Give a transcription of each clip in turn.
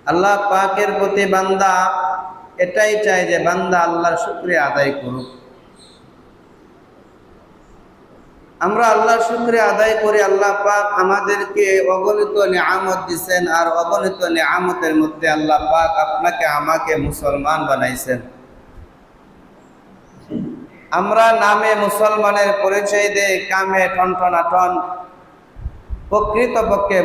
আল্লাহ পাকের প্রতি বান্দা এটাই চায় যে বান্দা আল্লাহর শুকরিয়া আদায় করুক। আমরা আল্লাহর শুকরিয়া আদায় করি। আল্লাহ পাক আমাদেরকে অগণিত নিয়ামত দিয়েছেন, আর অগণিত নিয়ামতের মধ্যে আল্লাহ পাক আপনাকে আমাকে মুসলমান বানাইছেন। আমরা নামে মুসলমানের পরিচয় দেই, কামে টনটনাটন। প্রকৃতপক্ষে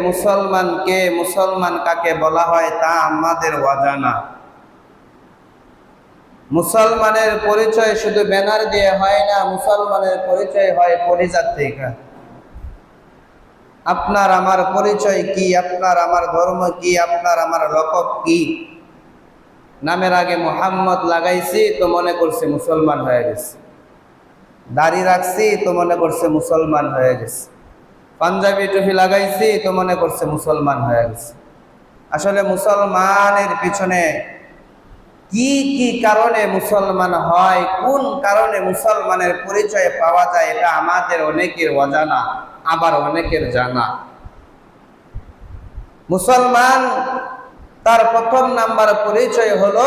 মুসলমান কাকে বলা হয় তা আমাদের অজানা। মুসলমানের পরিচয় শুধু ব্যানার দিয়ে হয় না, মুসলমানের পরিচয় হয় পরিজাত থেকে। আপনার আমার পরিচয় কি, আপনার আমার ধর্ম কি, আপনার আমার লকব কি? নামের আগে মুহাম্মদ লাগাইছি তো মনে করছে মুসলমান হয়ে গেছে, দাড়ি রাখছি তো মনে করছে মুসলমান হয়ে গেছে, পাঞ্জাবি টুপি লাগাইছি তো মনে করছে মুসলমান হয়ে গেছে। আসলে মুসলমানের পিছনে কি কি কারণে মুসলমান হয়, কোন কারণে মুসলমানের পরিচয় পাওয়া যায়, এটা আমাদের অনেকের অজানা, আবার অনেকের জানা। মুসলমান তার প্রথম নাম্বার পরিচয় হলো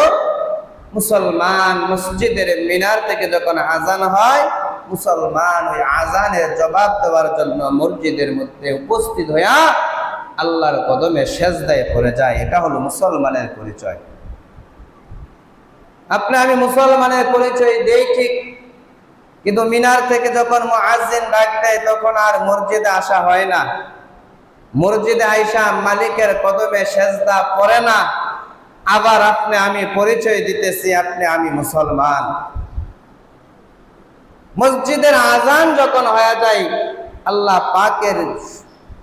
মুসলমান মসজিদের মিনার থেকে যখন আজান হয়, মুসলমান ওই আজানের জবাব দেওয়ার জন্য মসজিদের মধ্যে উপস্থিত হইয়া আল্লাহর কদমে সেজদায় পড়ে যায়। এটা হলো মুসলমানের পরিচয়। আপনি আমি মুসলমানের পরিচয় দেই ঠিক, কিন্তু মিনার থেকে যখন মুয়াজ্জিন ডাক দেয় তখন আর মসজিদে আসা হয় না, মসজিদে আইসা মালিকের কদমে সেজদা পড়ে না। আবার আপনি আমি পরিচয় দিতেছি আপনি আমি মুসলমান। মসজিদের আজান যখন হয়ে যায়, আল্লাহ পাকের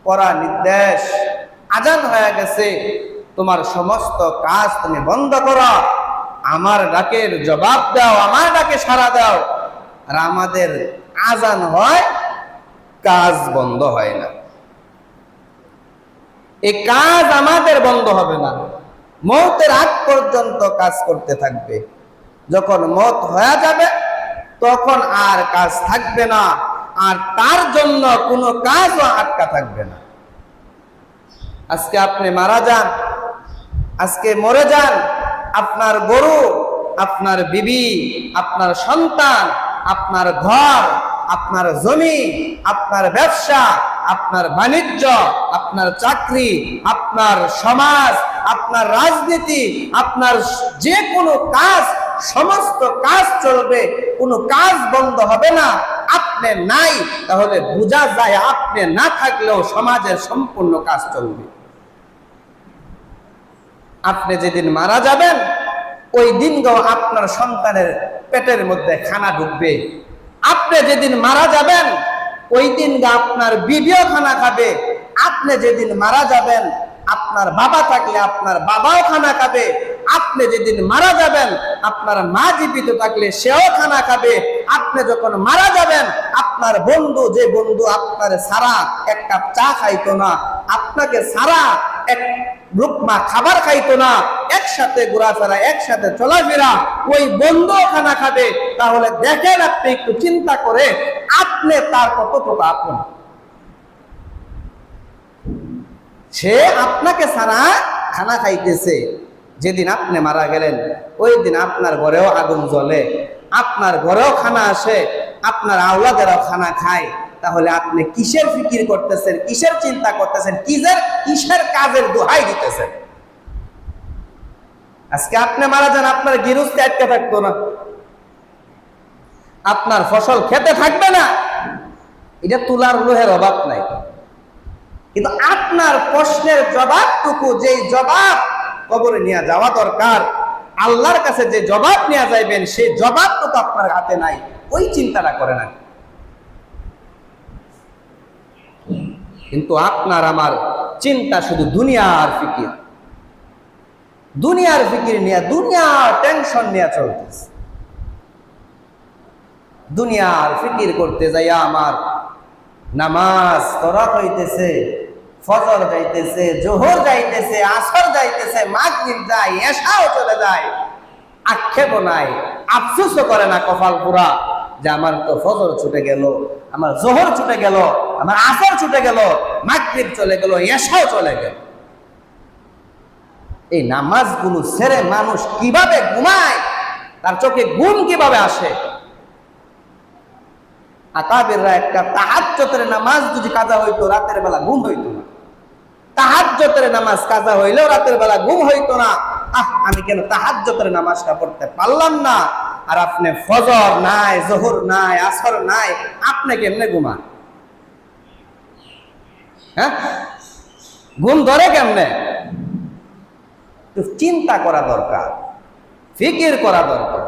করা নির্দেশ, আজান হয়ে গেছে, তোমার সমস্ত কাজ তুমি বন্ধ করো, আমার ডাকের জবাব দাও, আমার ডাকে সাড়া দাও। আর আমাদের আজান হয়, কাজ বন্ধ হয় না। এই কাজ আমাদের বন্ধ হবে না, মওতের আগ পর্যন্ত কাজ করতে থাকবে। যখন মওত হয়ে যাবে তখন আর কাজ থাকবে না, আর তার জন্য কোনো কাজও আটকা থাকবে না। আজকে আপনি মারা যান, আজকে মরে যান, আপনার গরু, আপনার বিবি, আপনার সন্তান, আপনার ঘর, আপনার জমি, আপনার ব্যবসা, আপনার বাণিজ্য, আপনার চাকরি, আপনার সমাজ, আপনার রাজনীতি, আপনার যে কোনো কাজ, সমস্ত কাজ চলবে, কোনো কাজ বন্ধ হবে না। আপনি নাই তাহলে বোঝা যায় আপনি না থাকলেও সমাজের সম্পূর্ণ কাজ চলবে। আপনি যেদিন মারা যাবেন ওই দিনও আপনার সন্তানের পেটের মধ্যে খানা ঢুকবে। আপনি যেদিন মারা যাবেন ওই দিন আপনার বিবিও খানা খাবে। আপনি যেদিন মারা যাবেন আপনার বাবা থাকলে আপনার বাবাও খানা খাবে। আপনি যেদিন মারা যাবেন আপনার মা জীবিত থাকলে সেও খানা খাবে। আপনি যখন মারা যাবেন আপনার বন্ধু, যে বন্ধু আপনার সারা এক কাপ চা খাইতো না, আপনাকে সারা এক লুকমা খাবার খাইতো না, একসাথে ঘোরাফেরা, একসাথে চলাফেরা, ওই বন্ধু খানা খাবে। তাহলে দেখেন আপনি একটু চিন্তা করে আপনি তার কতটুকু আপন। সে আপনাকে সারা খানা খাইতেছে। যেদিন আপনি মারা গেলেন ওই দিন আপনার ঘরেও আগুন জ্বলে, আপনার ঘরেও খানা আসে, আপনার আওলাদেরও খানা খায়। তাহলে আপনি কিসের ফিকির করতেছেন, কিসের চিন্তা করতেছেন, কিসের কাজের দোহাই দিতেছেন? আজকে আপনি মারা যান, আপনার গৃহস্থী আটকে থাকতো না, আপনার ফসল খেতে থাকবে না, এটা তুলার লোহের অভাব নাই। কিন্তু আপনার প্রশ্নের জবাবটুকু, যেই জবাব কবরে নিয়ে যাওয়া দরকার, আল্লাহর কাছে যে জবাব নিয়ে যাইবেন সেই জবাবটুকু আপনার হাতে নাই, ওই চিন্তাটা করে না। কিন্তু আপনার আমার চিন্তা শুধু দুনিয়ার ফিকির, দুনিয়ার ফিকির নিয়ে, দুনিয়ার টেনশন নিয়ে চলতেছে। দুনিয়ার ফিকির করতে যাইয়া আমার নামাজ তরাক হইতেছে, ফজর যাইতেছে, জোহর যাইতেছে, আসর যাইতেছে, মাগরিব যায়, এশাও চলে যায়। আক্ষেপও নাই, আফসোসও করে না কপাল পুরা যে আমার তো ফজর ছুটে গেল, আমার জোহর ছুটে গেল, আমার আসর ছুটে গেল, মাগরিব চলে গেল, এশাও চলে গেল। এই নামাজগুলো ছেড়ে মানুষ কিভাবে ঘুমায়, তার চোখে ঘুম কিভাবে আসে। আকাবেররা একটা তাহাজ্জুদের নামাজ যদি কাজা হইতো রাতের বেলা ঘুম হইতো না, তাহাজ্জুদের নামাজ কাজা হইলেও রাতের বেলা ঘুম হইতো না। আমি কেন তাহাজ্জুদের নামাজটা পড়তে পারলাম না, আর আপনি ফজর নাই, জোহর নাই, আসর নাই, আপনি কেমনে ঘুমান? হ্যাঁ, ঘুম ধরে কেমনে? চিন্তা করা দরকার, ফিকির করা দরকার।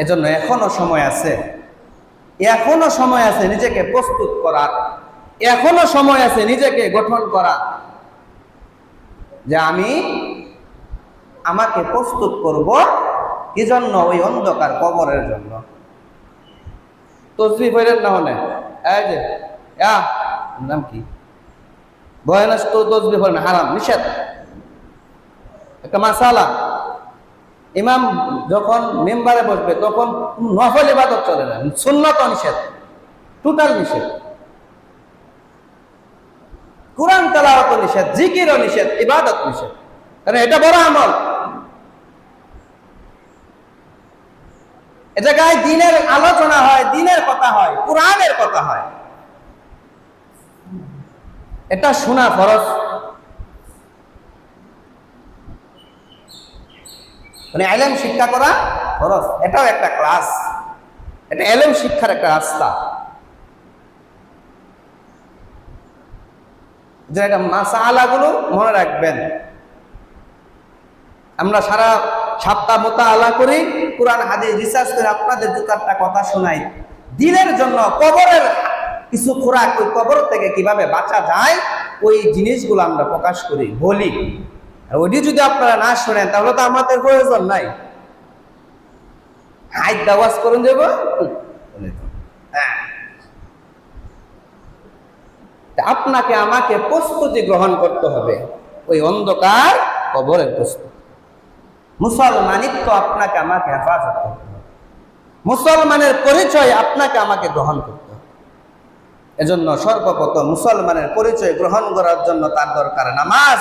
এজন্য এখনো সময় আছে, এখনো সময় আছে নিজেকে প্রস্তুত করার, এখনো সময় আছে নিজেকে গঠন করা, যে আমি আমাকে প্রস্তুত করব কি জন্য? ওই অন্ধকার কবরের জন্য। তসবিহ পড়েন না হলে, এই যে নাম কি বয়ানাস, তো তসবিহ পড়েন হারাম, নিষেধ, একটা মাসালা। ইমাম যখন মেম্বারে বসবে তখন নফল ইবাদত চলে না, সুন্নাত নিষেধ, টোটাল নিষেধ। কুরআন তেলাওয়াত নিষেধ, জিকিরও নিষেধ, ইবাদত নিষেধ, কারণ এটা বড় আমল। এ জায়গায় দ্বীনের আলোচনা হয়, দ্বীনের কথা হয়, কুরআনের কথা হয়, এটা শোনা ফরজ। মানে ইলম শিক্ষা করা ফরজ, এটাও একটা ক্লাস, এটা ইলম শিক্ষার একটা রাস্তা। যে এটা মাসালাগুলো মনে রাখবেন। আমরা সারা সপ্তাহ মোতালা করি, কোরআন হাদিস রিসার্চ করে আপনাদের দুটারটা কথা শোনাই দ্বীনের জন্য। কবরের কিছু খোরাক, ওই কবর থেকে কিভাবে বাঁচা যায়, ওই জিনিসগুলো আমরা প্রকাশ করি, বলি। আর ওইটি যদি আপনারা না শোনেন তাহলে তো আমাদের প্রয়োজন নাই। হাইট দাওয়াজ করুন যাব, আপনাকে আমাকে প্রস্তুতি গ্রহণ করতে হবে, ওই অন্ধকার কবরের প্রস্তুতি। মুসলমানিত্ব আপনাকে আমাকে হেফাজত করতে হবে, মুসলমানের পরিচয় আপনাকে আমাকে গ্রহণ করতে হবে। এজন্য সর্বপ্রথম মুসলমানের পরিচয় গ্রহণ করার জন্য তার দরকার নামাজ।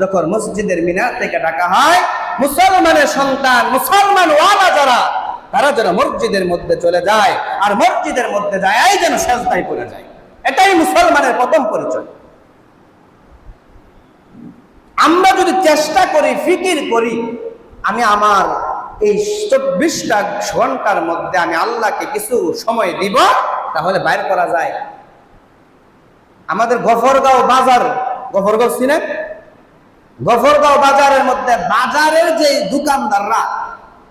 যখন মসজিদের মিনার থেকে ডাকা হয়, মুসলমানের সন্তান, মুসলমান ওয়ালা যারা, তারা যেন মসজিদের মধ্যে চলে যায়, আর মসজিদের মধ্যে যায় যেন সেজদায় পড়ে যায়। এটাই মুসলমানের প্রথম পরিচয়। আমরা যদি চেষ্টা করি, ফিকির করি, আমি আমার এই 24টা ঘন্টার মধ্যে আমি আল্লাহকে কিছু সময় দিব, তাহলে বাইর করা যায়। আমাদের গফরগাঁও বাজার, গফরগাঁও চিনেন? গফরগাঁও বাজারের মধ্যে বাজারের যে দোকানদাররা,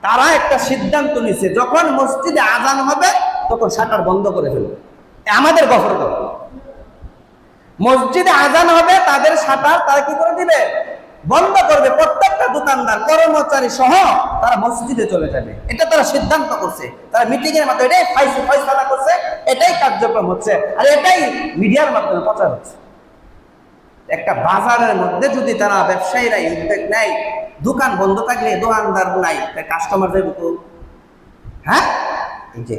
তারা একটা সিদ্ধান্ত নিছে, যখন মসজিদে আজান হবে তখন শাটার বন্ধ করে ফেলবে। আমাদের গফরগাঁও মসজিদে আজান হবে, তাদের শাটার তারা কি করে দিবে? বন্ধ করবে। প্রত্যেকটা দোকানদার, কর্মচারী সহ তারা মসজিদে চলে যাবে। এটা তারা সিদ্ধান্ত করছে, তারা মিটিং এর মাধ্যমে এটাই ফয়সালা করছে, এটাই কার্যক্রম হচ্ছে, আর এটাই মিডিয়ার মাধ্যমে প্রচার হচ্ছে। একটা বাজারের মধ্যে যদি তারা ব্যবসায়ীরা উদ্যোগ নেয়, দোকান বন্ধ থাকলে দোকানদার নাই, কাস্টমার যাবে তো। হ্যাঁ, এই যে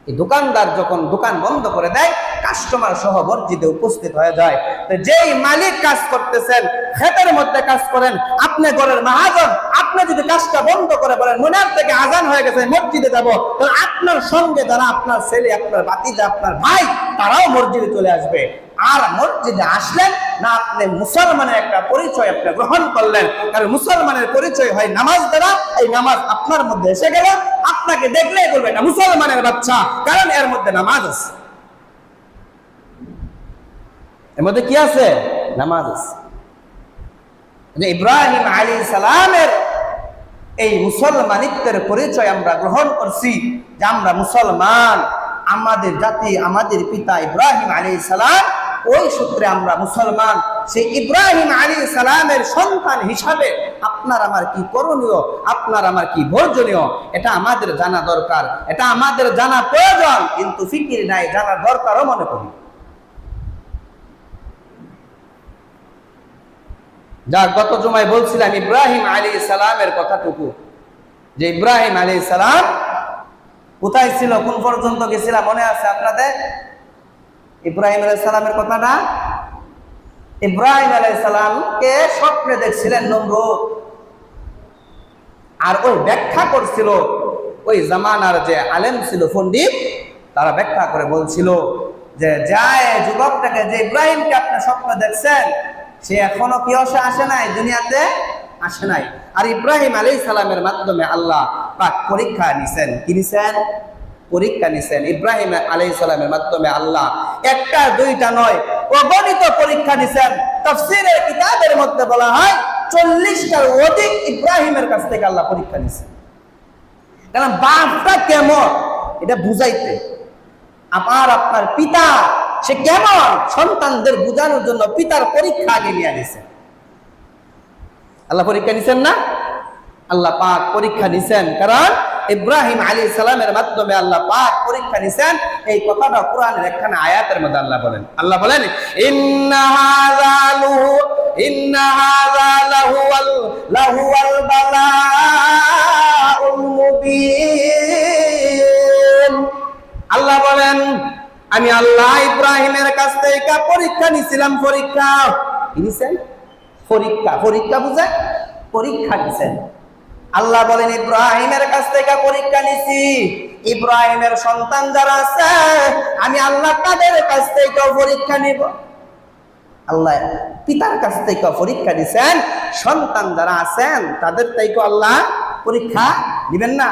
এই দোকানদার যখন দোকান বন্ধ করে দেয়, কাস্টমার সহ মসজিদে উপস্থিত হয়ে যায়। তো যেই মালিক কাজ করতেছেন, ক্ষেতের মধ্যে কাজ করেন, আপনি ঘরের মহাজন, আপনি যদি কাজটা বন্ধ করে বলেন মনের থেকে আজান হয়ে গেছে, মসজিদে যাব, তো আপনার সঙ্গে যারা আপনার ছেলে, আপনার ভাতিজা, আপনার ভাই, তারাও মসজিদে চলে আসবে। আর মসজিদে আসলেন না, আপনি মুসলমানের একটা পরিচয় আপনি গ্রহণ করলেন। কারণ মুসলমানের পরিচয় হয় নামাজ দ্বারা। এই নামাজ আপনার মধ্যে এসে গেল, আপনাকে দেখলেই বলবে এটা মুসলমানের বাচ্চা, কারণ এর মধ্যে নামাজ আছে। এর মধ্যে কি আছে? নামাজ আছে। ইব্রাহিম আলাইহিস সালামের এই মুসলমানিত্বের পরিচয় আমরা গ্রহণ করছি, যে আমরা মুসলমান। আমাদের জাতি, আমাদের পিতা ইব্রাহিম আলাইহিস সালাম, ওই সূত্রে আমরা মুসলমান। সেই ইব্রাহিম আলাইহিস সালামের সন্তান হিসাবে আপনার আমার কি করণীয়, আপনার আমার কি বর্জনীয়, এটা আমাদের জানা দরকার, এটা আমাদের জানা প্রয়োজন। কিন্তু ফিকির নাই, জানার দরকারও মনে করি। যা গত জুমায় বলছিলাম ইব্রাহিম আলাইহিস সালামের কথাটুকু, যে ইব্রাহিম আলাইহিস সালাম কোথায় ছিল, কোন পর্যন্ত গেছিলাম মনে আছে আপনাদের? ইব্রাহিম আলাইহিস সালামের কথাটা ইব্রাহিম আলাইহিস সালামকে স্বপ্নে দেখছিলেন নমরুদ, আর ওই ব্যাখ্যা করছিল ওই জামানার যে আলেম ছিল পণ্ডিত, তারা ব্যাখ্যা করে বলছিল যে যায় যুবকটাকে, যে ইব্রাহিমকে আপনি স্বপ্ন দেখছেন, সে এখনো কি আসে নাই, দুনিয়াতে আসে নাই। আর ইব্রাহিম আলাইহিস সালামের মাধ্যমে আল্লাহ পাক পরীক্ষা নিছেন। কি নিছেন? পরীক্ষা নিছেন। ইব্রাহিম আলাইহিস সালামের মাধ্যমে আল্লাহ একটা দুইটা নয়, অগণিত পরীক্ষা নিছেন। তাফসীরের কিতাবের মধ্যে বলা হয় 40টার অধিক ইব্রাহিমের কাছ থেকে আল্লাহ পরীক্ষা নিছেন। কারণ বাপটা কেমন এটা বুঝাইতে, আপনার পিতা সে কেমন সন্তানদের বোঝানোর জন্য পিতার পরীক্ষা আগে নিয়ে নিছেন। আল্লাহ পরীক্ষা নিছেন না? আল্লাহ পাক পরীক্ষা নিছেন, কারণ ইব্রাহিম আলাইহিস সালামের মাধ্যমে আল্লাহ পাক পরীক্ষা নিছেন। এই কথাটা কোরআনের একখানা আয়াতের মধ্যে আল্লাহ বলেন ইন্না হাযা লাহুয়াল বালাউল মুবিন। আল্লাহ বলেন আমি আল্লাহ ইব্রাহিমের কাছ থেকে পরীক্ষা নিছিলাম। পরীক্ষা নিছেন, পরীক্ষা বুঝে পরীক্ষা নিছেন। আল্লাহ বলেন ইব্রাহিমের কাছ থেকে পরীক্ষা নিছি। ইব্রাহিমের সন্তান যারা আছে আমি আল্লাহ তাদের কাছ থেকে পরীক্ষা নিব। আল্লাহ পিতার কাছ থেকে পরীক্ষা নিছেন, সন্তান যারা আছেন তাদের থেকে আল্লাহ পরীক্ষা নিবেন না,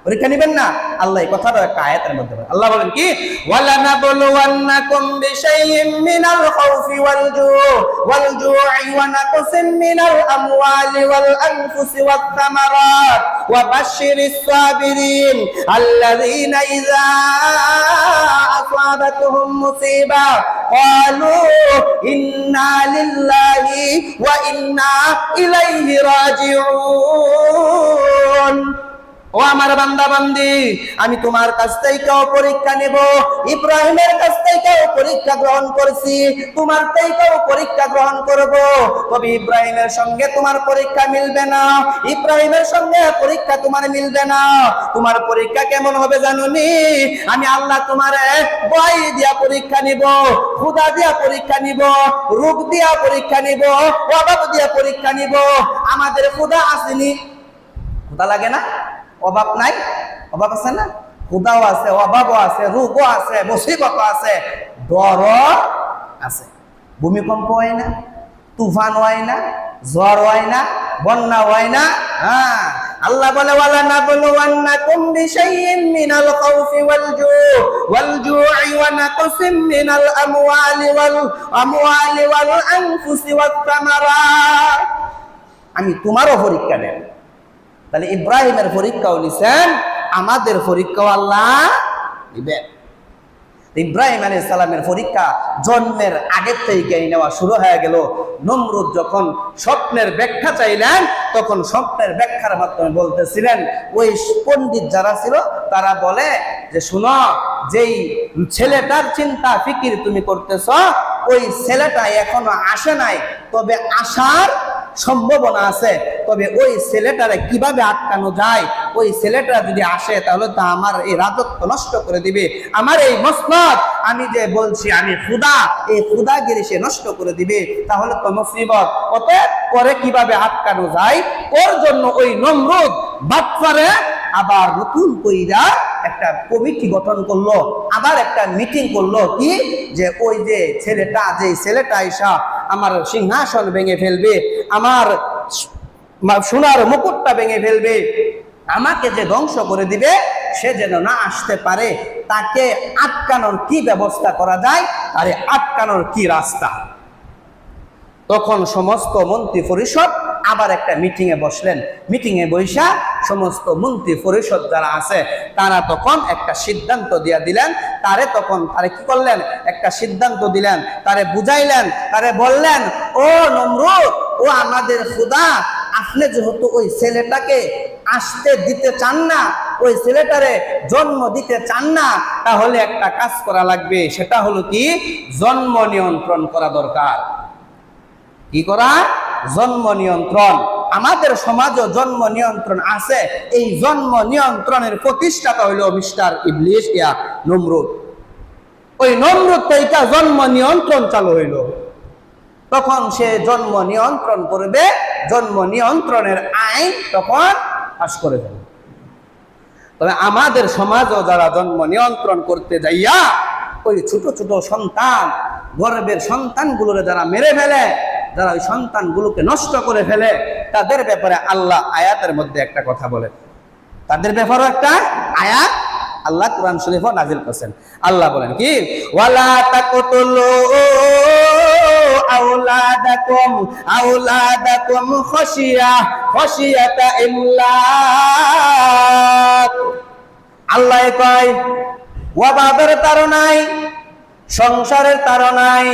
পরীক্ষা নিবেন না। আল্লাহ এই কথাটা একটা আয়াতের মধ্যে বলেন। আল্লাহ বলেন কি ওয়ালানাবলুওয়ান্নাকুম বিশাইইম মিনাল খাউফি ওয়াল জু'i ওয়া নাকসিম মিনাল আমওয়ালি ওয়াল আনফুসি ওয়াত থামারাত ওয়া বাশশিরিস সাবিরিন আল্লাযীনা ইযা আসাবাতুহুম মুসিবা ক্বালু ইন্না লিল্লাহি ওয়া ইন্না ইলাইহি রাজিউন। ও আমার বান্দা বান্দি, আমি তোমার কাছ থেকেও পরীক্ষা নেব। ইব্রাহিমের কাছ থেকেও পরীক্ষা গ্রহণ করছি, তোমার থেকেও পরীক্ষা গ্রহণ করব। তবে ইব্রাহিমের সঙ্গে তোমার পরীক্ষা মিলবে না, ইব্রাহিমের সঙ্গে পরীক্ষা তোমার মিলবে না। তোমার পরীক্ষা কেমন হবে জানোনি? আমি আল্লাহ তোমারে ভয় দিয়া পরীক্ষা নিব, ক্ষুধা দিয়া পরীক্ষা নিব, রোগ দিয়া পরীক্ষা নিব, অভাব দিয়া পরীক্ষা নিব। আমাদের ক্ষুধা আসেনি? ক্ষুধা লাগে না? অভাব নাই? অভাব আছে না? ক্ষুধাও আছে, অভাবও আছে, রোগও আছে, মুসিবতও আছে, ডরও আছে। ভূমিকম্প হয় না, তুফান হয় না, ঝড় হয় না, বন্যা হয় না? হ্যাঁ, আল্লাহ বলে ওয়ালানাবলুওয়ান্নাকুম বিশাইইম মিনাল খাউফি ওয়াল জু'i ওয়া নাকসিম মিনাল আমওয়ালি ওয়াল আনফুসি ওয়াত থামারাত। আমি তোমারও পরীক্ষা নেব। তাহলে ইব্রাহিমের পরীক্ষাও নিছেন, আমাদের পরীক্ষাও আল্লাহ নিবেন। ইব্রাহিম আলাইহিস সালামের পরীক্ষা জন্মের আগের থেকেই নেওয়া শুরু হয়ে গেল। নমরুদ যখন স্বপ্নের ব্যাখ্যা চাইলেন, তখন স্বপ্নের ব্যাখ্যার মাধ্যমে বলতেছিলেন, ওই পণ্ডিত যারা ছিল তারা বলে যে শুনো, যেই ছেলেটার চিন্তা ফিকির তুমি করতেছ, ওই ছেলেটা এখনো আসে নাই, তবে আসার সম্ভাবনা আছে। তবে ওই ছেলেটারে কিভাবে আটকানো যায়? ওই ছেলেটা যদি আসে তাহলে তো আমার এই রাজত্ব নষ্ট করে দিবে, আমার এই মসনদ আমি যে বলছি আমি খুদা, এই খুদাগিরি সে নষ্ট করে দিবে, তাহলে তো মুসিবত। অতএব পরে কিভাবে আটকানো যায়, ওর জন্য ওই নমরুদ বাটপারে আবার নতুন কইরা একটা কমিটি গঠন করলো, আবার একটা মিটিং করলো। কি যে ওই যে ছেলেটা এসা আমার সিংহাসন ভেঙে ফেলবে, আমার সোনার মুকুটটা ভেঙে ফেলবে, আমাকে যে ধ্বংস করে দিবে, সে যেন না আসতে পারে, তাকে আটকানোর কি ব্যবস্থা করা যায়, আরে আটকানোর কি রাস্তা। তখন সমস্ত মন্ত্রী পরিষদ আবার একটা মিটিং এ বসলেন। মিটিং এ বৈশা সমস্ত মন্ত্রী পরিষদ যারা আছে তারা তখন একটা সিদ্ধান্ত দিয়ে দিলেন। তারে কি করলেন? একটা সিদ্ধান্ত দিলেন, তারে বুঝাইলেন, তারে বললেন, ও নমরুদ, ও আমাদের খুদা, আপনি যেহেতু ওই ছেলেটাকে আসতে দিতে চান না, ওই ছেলেটারে জন্ম দিতে চান না, তাহলে একটা কাজ করা লাগবে। সেটা হলো কি, জন্ম নিয়ন্ত্রণ করা দরকার। কি করা? জন্ম নিয়ন্ত্রণ। আমাদের সমাজে জন্ম নিয়ন্ত্রণ আছে। এই জন্ম নিয়ন্ত্রণের প্রতিষ্ঠাতা হইল মিস্টার ইবলিস, নমরুদ। ওই নমরুদ থেকে জন্ম নিয়ন্ত্রণ চালু হইল। তখন সে জন্ম নিয়ন্ত্রণ করবে, জন্ম নিয়ন্ত্রণের আইন তখন পাশ করে দেবে। তবে আমাদের সমাজও যারা জন্ম নিয়ন্ত্রণ করতে যাইয়া ওই ছোট ছোট সন্তান, গর্ভের সন্তানগুলোরে যারা মেরে ফেলে, যারা ওই সন্তানগুলোকে নষ্ট করে ফেলে, তাদের ব্যাপারে আল্লাহ আয়াতের মধ্যে একটা কথা বলে। তাদের ব্যাপারেও একটা আয়াত আল্লাহ কোরআন শরীফে নাযিল করেছেন। আল্লাহ বলেন কি, ওয়ালা তাকতুলু আওলাদাকুম খাশিয়াতা ইমলাক। আল্লাহ কয়, ওয়াবাদের তাড়নায়, সংসারের তাড়নায়,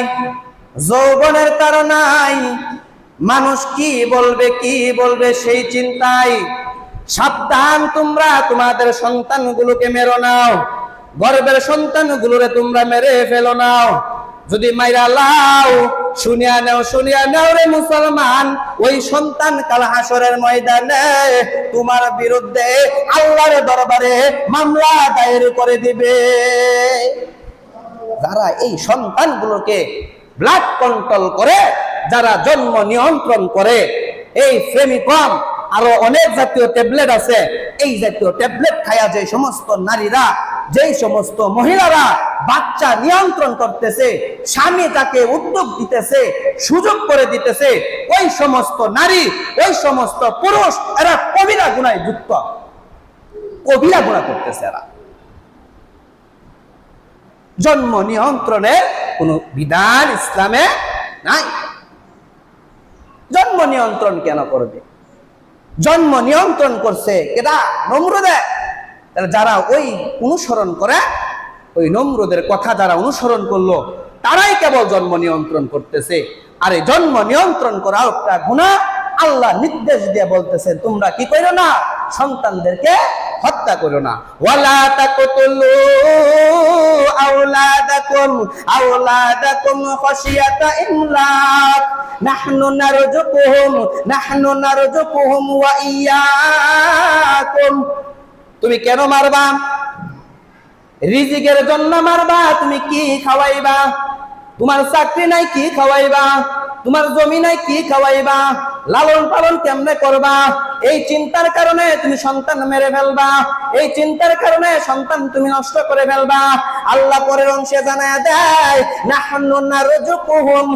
যৌবনের তাড়নায়, মানুষ কি বলবে সেই চিন্তায় সাবধান, তোমরা তোমাদের সন্তানগুলোকে মেরো নাও, গর্ভের সন্তানগুলোরে তোমরা মেরে ফেলো নাও। যদি মাইরা লাও, শুনিয়া নাও রে মুসলমান, ওই সন্তান কাল হাসরের ময়দানে তোমার বিরুদ্ধে আল্লাহর দরবারে মামলা দায়ের করে দিবে। যারা এই সন্তানগুলোকে ব্লাড কন্ট্রোল করে, যারা জন্ম নিয়ন্ত্রণ করে, এই ফেমিকম আরো অনেক জাতীয় ট্যাবলেট আছে, এই জাতীয় ট্যাবলেট খায়া যে সমস্ত নারীরা, যেই সমস্ত মহিলারা বাচ্চা নিয়ন্ত্রণ করতেছে, স্বামী তাকে উদ্যোগ দিতেছে, সুযোগ করে দিতেছে, ওই সমস্ত নারী, ওই সমস্ত পুরুষ, এরা কবিরা গুনায় যুক্ত, কবিরা গুনাহ করতেছে। এরা জন্ম নিয়ন্ত্রণের কোন বিধান ইসলামে নাই। জন্ম নিয়ন্ত্রণ কেন করবে? জন্ম নিয়ন্ত্রণ করছে কেডা? নমরুদে। যারা ওই অনুসরণ করে, ওই নমরুদের কথা যারা অনুসরণ করলো, তারাই কেবল জন্ম নিয়ন্ত্রণ করতেছে। আর এই জন্ম নিয়ন্ত্রণ করা একটা গুনাহ। আল্লাহ নির্দেশ দিয়ে বলতেছেন, তোমরা কি করো না? সন্তানদেরকে হত্যা করো না। ওয়ালা তাকতুলু আওলাদাকুম খাশিয়াতা ইমলাক নাহনু নারযুকুহুম ওয়া ইয়্যাকুম। তুমি কেন মারবা? রিজিকের জন্য মারবা। তুমি কি খাওয়াইবা? তোমার চাকরি নাই, কি খাওয়াইবা? তোমার জমি নাই, কি খাওয়াইবা? লালন পালন কেমনে করবা? এই চিন্তার কারণে তুমি সন্তান মেরে ফেলবা, এই চিন্তার কারণে সন্তান তুমি নষ্ট করে ফেলবা। আল্লাহ পরের অংশে জানায়া দেয়, নাহনু নারযুকুহুম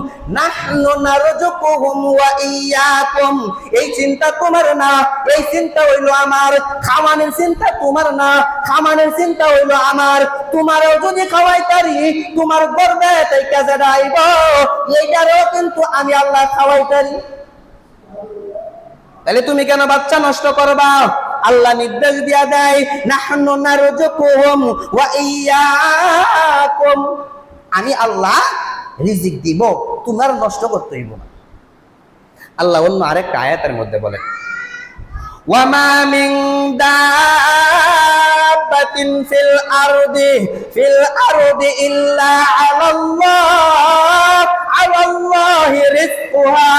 ওয়া ইয়্যাকুম। এই চিন্তা তোমার না, এই চিন্তা হইলো আমার। খাওয়ানোর চিন্তা তোমার না, খাওয়ানোর চিন্তা হইলো আমার। তোমারও যদি খাওয়াইতারি, তোমার গর্বে থেকে যেটা আইব, এইটারও কিন্তু আমি আল্লাহ খাওয়াইতারি। তাহলে তুমি কেন বাচ্চা নষ্ট করবা? আল্লাহ নির্দেশ দিয়া দেয়, নাহনু নারযুকুহুম ওয়া ইয়্যাকুম। আমি আল্লাহ রিজিক দিব, তোমার নষ্ট করতে হইব না। আল্লাহ অন্য আরেকটা আয়াতের মধ্যে বলে, ওয়ামা মিন দাব্বাতিন ফিল আরদি ইল্লা আলাল্লাহি রিজকুহা।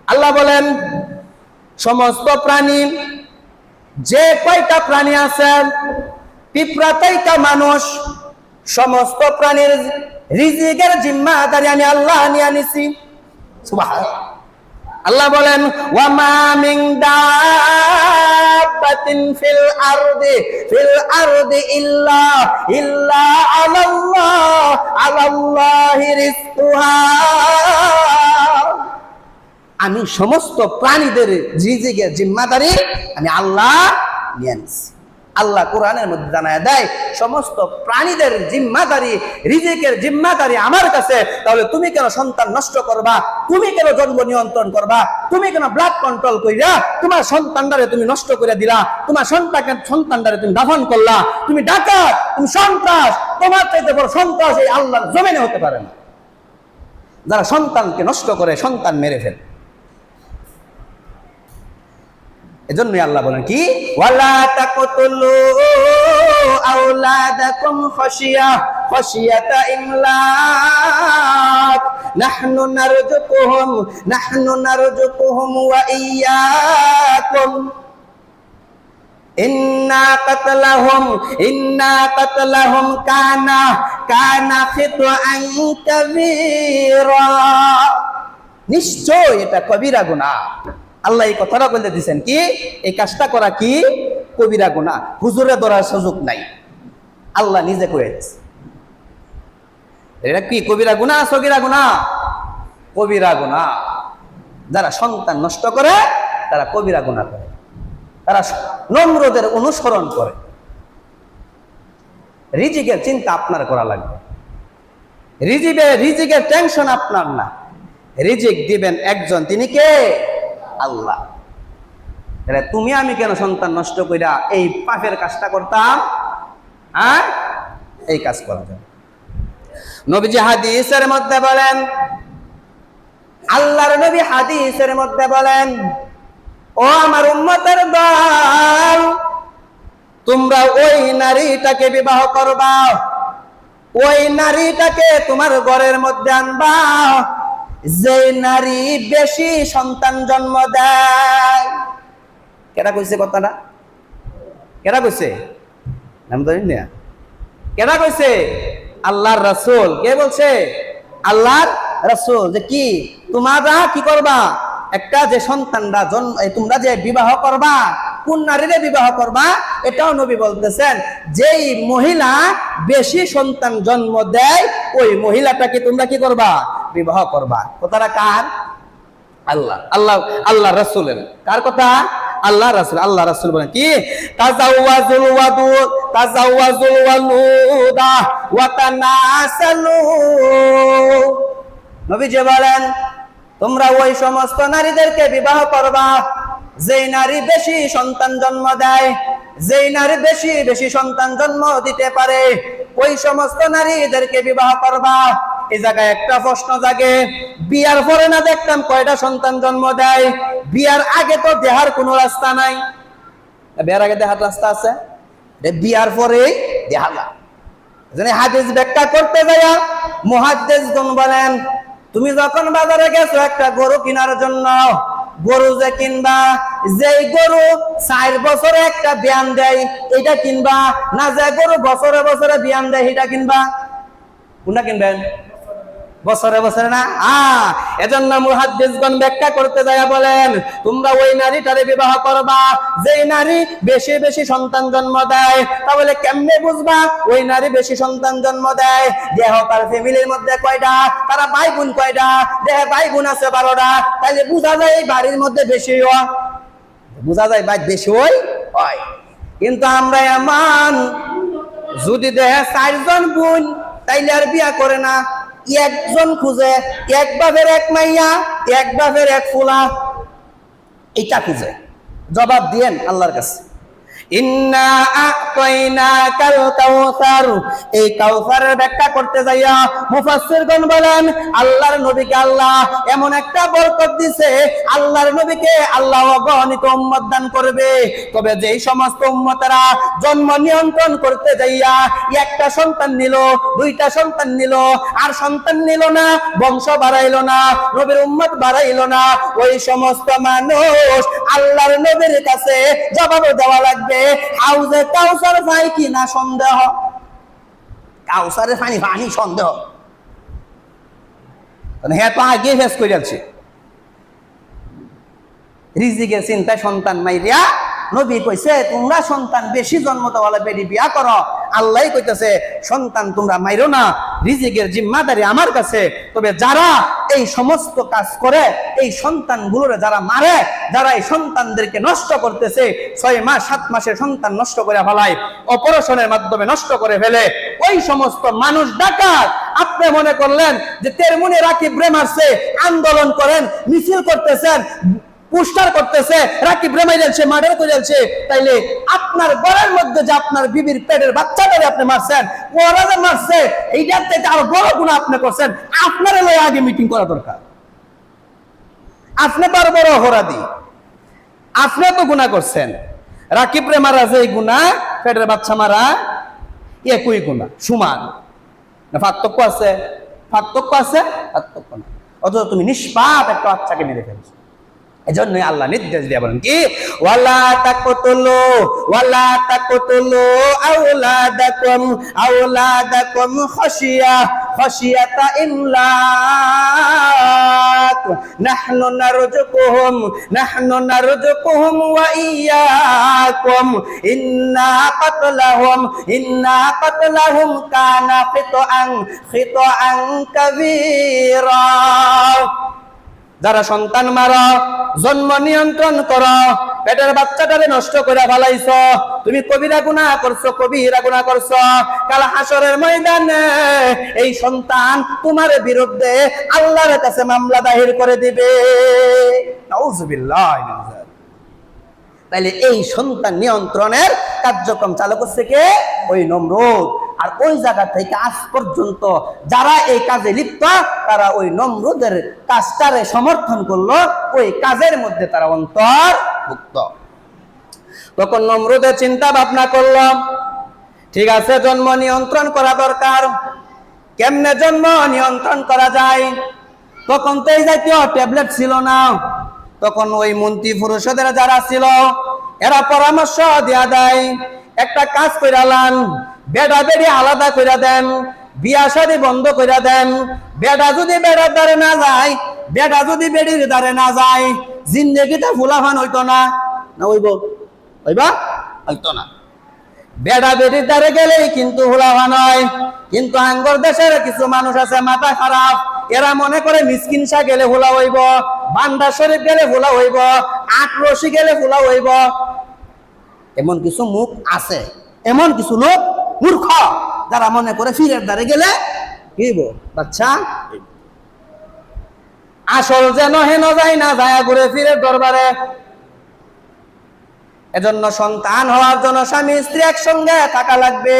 আল্লাহ বলেন, সমস্ত প্রাণী, যে কয়টা প্রাণী আছে, পিঁপড়া থেকে মানুষ, সমস্ত প্রাণীর রিজিকের জিম্মাদারি আমি আল্লাহ নিয়ে নিছি। সুবহানাল্লাহ। আল্লাহ বলেন, ওয়ামা মিন দাব্বাতিন ফিল আরদি ইল্লা আলাল্লাহি রিজকুহা। আমি সমস্ত প্রাণীদের রিজিকের জিম্মাদারি আমি আল্লাহ নিয়ে নিছি। আল্লাহ কোরআনের মধ্যে জানায় দেয়, সমস্ত প্রাণীদের জিম্মাদারি, রিজিকের জিম্মাদারি আমার কাছে। তাহলে তুমি কেন সন্তান নষ্ট করবা? তুমি কেন জন্ম নিয়ন্ত্রণ করবা? তুমি কেন ব্লাড কন্ট্রোল কইরা তোমার সন্তানটারে তুমি নষ্ট করে দিলা? তোমার সন্তানটারে তুমি দাফন করলা? তুমি ডাকাত, তুমি সন্ত্রাস। তোমার চাইতে বড় সন্ত্রাস এই আল্লাহর জমিনে হতে পারে না, যারা সন্তানকে নষ্ট করে, সন্তান মেরে ফেলে। এজন্যই আল্লাহ বলেন কি, ওয়ালা তাকতুলু আওলাদাকুম খাশিয়াতা ইমলাক নাহনু নারযুকুহুম ওয়া ইয়্যাকুম। ইন্না কাতলাহুম কানা খিতআন কাবীরা, নিশ্চয় এটা কবিরা গুনাহ। আল্লাহ এই কথাটা বলে দিয়েছেন কি এই কাজটা করা কি কবিরা গুনাহ, হুজুরে ধরার সুযোগ নাই, আল্লাহ নিজে কয়ে দিয়েছে। এটা কি কবিরা গুনাহ সগীরা গুনাহ? কবিরা গুনাহ। যারা সন্তান নষ্ট করে তারা কবিরা গুনাহ করে, তারা নম্রদের অনুসরণ করে। রিজিকের চিন্তা আপনার করা লাগবে, রিজিকের টেনশন আপনার না, রিজিক দিবেন একজন, তিনি কে? আল্লাহ। তুমি আমি কেন সন্তান নষ্ট কইরা এই পাপের কাজটা করতাম? হ্যাঁ, এই কাজ করা যাবে। নবীজি হাদিসের মধ্যে বলেন, আল্লাহর নবী হাদিসের মধ্যে বলেন, ও আমার উম্মতের দল, তোমরা ওই নারীটাকে বিবাহ করবা, ওই নারীটাকে তোমার ঘরের মধ্যে আনবা যে নারী বেশি সন্তান জন্ম দেয়। কেডা কইছে কথাটা? কেডা কইছে? নাম ধরি না, কেডা কইছে? আল্লাহর রাসূল। কে বলছে? আল্লাহর রাসূল। যে কি তোমরা কি করবা, একটা যে সন্তানরা তোমরা যে বিবাহ করবা, কোন নারীরে বিবাহ করবা এটাও নবী বলতেছেন, যেই মহিলা বেশি সন্তান জন্ম দেয় ওই মহিলাটাকে তোমরা কি করবা? বিবাহ করবা। কথাটা কার? আল্লাহ আল্লাহ রাসূলের। কার কথা? আল্লাহ রাসূল। আল্লাহ রাসূল বলেন কি তাজাওয়াজুল ওয়ালুদা ওয়া তানাসালু। নবীজি বলেন তোমরা ওই সমস্ত নারীদেরকে বিবাহ করবা যেই নারী বেশি সন্তান জন্ম দেয়, যেই নারী বেশি সন্তান জন্ম দিতে পারে, ওই সমস্ত নারীদেরকে বিবাহ করবা। এই জায়গায় একটা প্রশ্ন জাগে, বিয়ার পরে না দেখতাম কয়টা সন্তান জন্ম দেয়, বিয়ার আগে তো দেহার কোনো রাস্তা নাই। বিয়ার আগে দেহার রাস্তা আছে? বিয়ার পরেই দেখা যায়। হাদিস ব্যাখ্যা করতে যাইয়া মুহাদ্দিসগণ বলেন, তুমি যখন বাজারে গেছো একটা গরু কেনার জন্য, গরু যে কিনবা, যেই গরু 4 বছরে একটা বিয়ান দেয় এটা কিনবা, না যে গরু বছরে বছরে বিয়ান দেয় এটা কিনবা? কোনটা কিনবেন? বছরে বছরে না। এজন্য মুহাদ্দিসগণ ব্যাখ্যা করতে যায় বলেন, তোমরা ওই নারীটারে বিবাহ করবা যেই নারী বেশি সন্তান জন্ম দেয়। তাহলে কেমনে বুঝবা ওই নারী বেশি সন্তান জন্ম দেয়? দেহ তার ফ্যামিলির মধ্যে কয়টা, তারা ভাই বোন কয়টা? দেহে ভাই বোন আছে 12টা, তাইলে বোঝা যায় এই বাড়ির মধ্যে বেশি হয়, বোঝা যায় ভাই বেশি হয়। কিন্তু আমরা এমন, যদি দেহে 4 জন বোন তাইলে আর বিয়া করে না, একজন খুঁজে, এক বাপের এক মাইয়া, এক বাপের এক ফুলা, এটা খুঁজে। জবাব দিয়েন আল্লাহর কাছে। ইন্না আ'তাইনাকাল কাউসার, এই কাউসারের ব্যাখ্যা করতে যাইয়া মুফাসসিরগণ বলেন আল্লাহর নবীকে আল্লাহ এমন একটা বরকত দিয়েছে, আল্লাহর নবীকে আল্লাহ অগণিত উম্মত দান করবে। তবে যেই সমস্ত উম্মতেরা জন্ম নিয়ন্ত্রণ করতে যাইয়া একটা সন্তান নিল, 2টা সন্তান নিল, আর সন্তান নিল না, বংশ বাড়াইলো না, নবীর উম্মত বাড়াইলো না, ওই সমস্ত মানুষ আল্লাহর নবীর কাছে জবাব দেওয়া লাগবে, হাউজে কাউসার পাই কিনা সন্দেহ। কাউসারের পানি সন্দেহ, হ্যাঁ তো আগে ফেস করে যাচ্ছে। রিজিকের চিন্তায় সন্তান মাইরিয়া নবী কইছে তোমরা সন্তান বেশি জন্ম দেওয়ালে বেডি বিয়া করো। আল্লাহ কইতেছে সন্তান তোমরা মাইরো না, রিজিকের জিম্মাদারি আমার কাছে। তবে যারা এই সমস্ত কাজ করে, এই সন্তানগুলোরে যারা মারে, যারা এই সন্তানদেরকে নষ্ট করতেছে, 6 মাস 7 মাসের সন্তান নষ্ট করে ফেলায়, অপারেশনের মাধ্যমে নষ্ট করে ফেলে, ওই সমস্ত মানুষ ডাকাত। আপনি মনে করলেন যে তেরমুনে রাকিব রে মারছে, আন্দোলন করেন, মিছিল করতেছেন, পোস্টার করতেছে, রাকিব রেমাই যাচ্ছে, মার্ডার করে যাচ্ছে, তাইলে আপনার ঘরের মধ্যে যে আপনার বিবির পেটের বাচ্চাটারে আপনি মারছেন, ওরা যে মারছে, এইটার থেকে আরো বড় গুনাহ আপনি করছেন। আপনার লয়ে আগে মিটিং করা দরকার। আপনি তো আরো বড় অপরাধী, আপনি তো গুনাহ করছেন। রাকিব রে মারা যে গুনাহ, পেটের বাচ্চা মারা একই গুনাহ, সমান না? পার্থক্য আছে? পার্থক্য আছে? পার্থক্য না। অথচ তুমি নিষ্পাপ একটা বাচ্চাকে মেরে ফেলছো। এজন্যই আল্লাহ নির্দেশ দিয়ে বলেন কি, ওয়ালা তাকতুলু আওলাদাকুম খাশিয়াতা ইমলাক নাহনু নারযুকুহুম ওয়া ইয়্যাকুম ইন্না কাতলাহুম কানা খিতআন কাবীরা। যারা সন্তান মারা, জন্ম নিয়ন্ত্রণ করো, পেটের বাচ্চাটারে নষ্ট করে ফেলাইছ, তুমি কবিরা গুনাহ করছো। কাল হাসরের ময়দানে এই সন্তান তোমার বিরুদ্ধে আল্লাহর কাছে মামলা দায়ের করে দিবে। নাউযুবিল্লাহ। তাইলে এই সন্তান নিয়ন্ত্রণের কার্যক্রম চালু করছে কে? ওই নমরুদ। আর ওই জায়গা থেকে আজ পর্যন্ত যারা এই কাজে লিপ্ত, তারা ওই নমরুদের কাজটারে সমর্থন করলো, ওই কাজের মধ্যে তারা অন্তর্ভুক্ত। তখন নমরুদের চিন্তা ভাবনা করলো, ঠিক আছে, জন্ম নিয়ন্ত্রণ করা দরকার। কেমনে জন্ম নিয়ন্ত্রণ করা যায়? তখন তো এই জাতীয় ট্যাবলেট ছিল না। তখন ওই মন্ত্রী পুরুষদের যারা ছিল, এরা পরামর্শ দেয়া দেয়, একটা কাজ কইরালান, বেড়া বেড়ি আলাদা কইরা দেন, বিয়া শাদী বন্ধ কইরা দেন। বেড়া যদি বেড়ার দ্বারে না যায়, বেড়া যদি বেড়ির দ্বারে না যায়, জিন্দেগিটা ফুলাফান হইতো না। হইতো না। বেড়া বেড়ির দ্বারে গেলেই কিন্তু ফুলাফান হয়। কিন্তু আঙ্গর দেশের কিছু মানুষ আছে মাথা খারাপ, এরা মনে করে মিসকিন শাহ গেলে ফুলা হইব, বান্দা শরীফ গেলে ফুলা হইব, আটরশি গেলে ফুলা হইব। এমন কিছু মুখ আছে, এমন কিছু লোক মূর্খ, যারা মনে করে ফিরের দ্বারে গেলে কি হইব, বাচ্চা। আসল যেন হেন যায় না, যায় ঘুরে ফিরে দরবারে। এজন্য সন্তান হওয়ার জন্য স্বামী স্ত্রী একসঙ্গে থাকা লাগবে।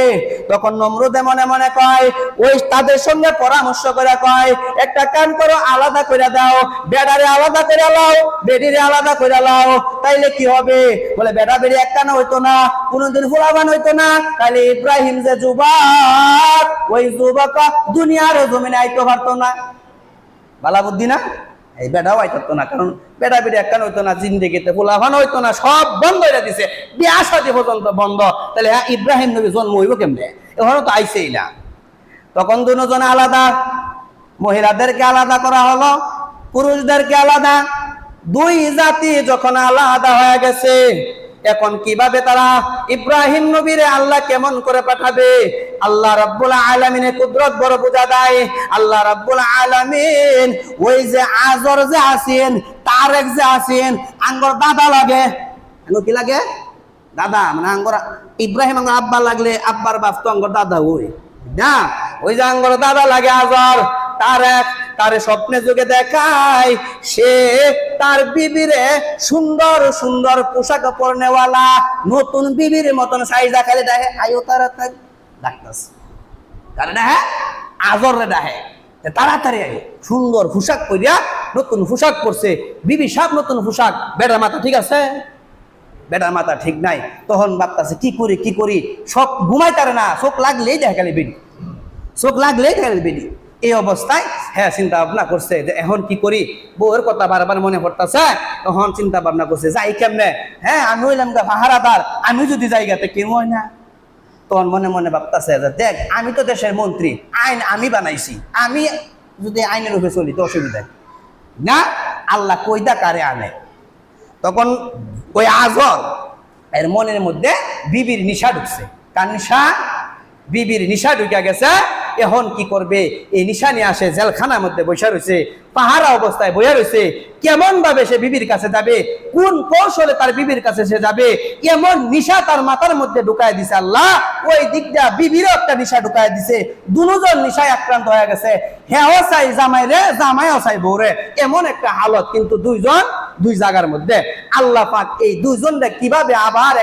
তখন নমরুদে মনে মনে কয়, ওই তাদের সঙ্গে পরামর্শ করে কয়, একটা কান করো, আলাদা করে দাও, বেড়ারে আলাদা করে লাও, বেডিরে আলাদা করে লাও। তাইলে কি হবে? বলে বেড়া বেড়ি এক কানা হইতো না, কোনদিন ফুলাবান হইতো না। তাইলে ইব্রাহিম যে যুবক, ওই যুবক দুনিয়ার জমিনে আইতে পারতো না। বালা বুদ্ধি না? এই বেড়াও আইতো না, কারণ বেড়া বেড়ি একখান হইতো না, জিন্দেগিতে ফুলাফান হইতো না, সব বন্ধ হয়ে দিছে, বিয়া শাদী পর্যন্ত বন্ধ। তাহলে ইব্রাহিম নবী জন্ম হইব কেমনে? এখনো তো আইছেই না। তখন দুজনে আলাদা, মহিলাদেরকে আলাদা করা হলো, পুরুষদেরকে আলাদা। দুই জাতি যখন আলাদা হয়ে গেছে, এখন কিভাবে তারা ইব্রাহিম নবীরে আল্লাহ কেমন করে পাঠাবে? আল্লাহ রাব্বুল আলামিনের কুদরত বড় বোঝা দেয়। আল্লাহ রাব্বুল আলামিন ওই যে আজর যে আছেন, তারেক যে আছেন, আঙ্গর দাদা লাগে। কি লাগে? দাদা। মানে আঙ্গর ইব্রাহিম আঙ্গর আব্বা লাগলে আব্বার বাপ তো আঙ্গর দাদা হই না। ওই যে আঙ্গর দাদা লাগে আজর, তারে স্বপ্নে যুগে দেখায়, সে তার বিবিরে সুন্দর সুন্দর পোশাক পরনেওয়ালা নতুন বিবির মতন সাইজা খালি দেখে, আয়ো তারা ডাকতেছে, তারা দেখে আজর রে দেখে, তাড়াতাড়ি আয়, সুন্দর পোশাক পরিয়া, নতুন পোশাক পরছে বিবি, সব নতুন পোশাক। বেটার মাথা ঠিক আছে? বেটার মাথা ঠিক নাই। তখন ভাবতেছে কি করি, সব ঘুমাইতারে না, চোখ লাগলেই দেখা গেলে বেডি, চোখ লাগলেই দেখা গেলে বেডি। এই অবস্থায় হ্যাঁ চিন্তা ভাবনা করছে যে এখন কি করি, বউয়ের কথা বারবার মনে পড়তেছে। তখন চিন্তা ভাবনা করছে যাই কেমনে, হ্যাঁ আমি হইলাম পাহারাদার, আমি যদি জায়গাতে কেউ হয় না। তখন মনে মনে ভাবতেছে যে দেখ, আমি তো দেশের মন্ত্রী, আইন আমি বানাইছি, আমি যদি আইনের উপরে চলি তো অসুবিধা না, আল্লাহ কইদা কারে আনে। তখন ওই আজর এর মনের মধ্যে বিবির নিশা ঢুকছে। কার নিশা? বিবির নিশা ঢুকে গেছে। এখন কি করবে? এই নিশা নিয়ে আসে জেলখানার মধ্যে বসে রয়েছে, পাহারা অবস্থায় বসে রয়েছে। কেমন ভাবে সে বিবির কাছে যাবে, কোন কৌশলে তার বিবির কাছে সে যাবে, এমন নিশা তার মাথার মধ্যে ঢুকায় দিছে আল্লাহ। ওই দিকটা বিবিরও একটা নিশা ঢুকায় দিছে, দুজন নিশায় আক্রান্ত হয়ে গেছে। হ্যাঁ চাই জামাই রে, জামাইও চাই বউ রে, এমন একটা হালত। কিন্তু দুইজন দুই জায়গার মধ্যে। আল্লাহ পাক এই দুইজনকে কিভাবে আবার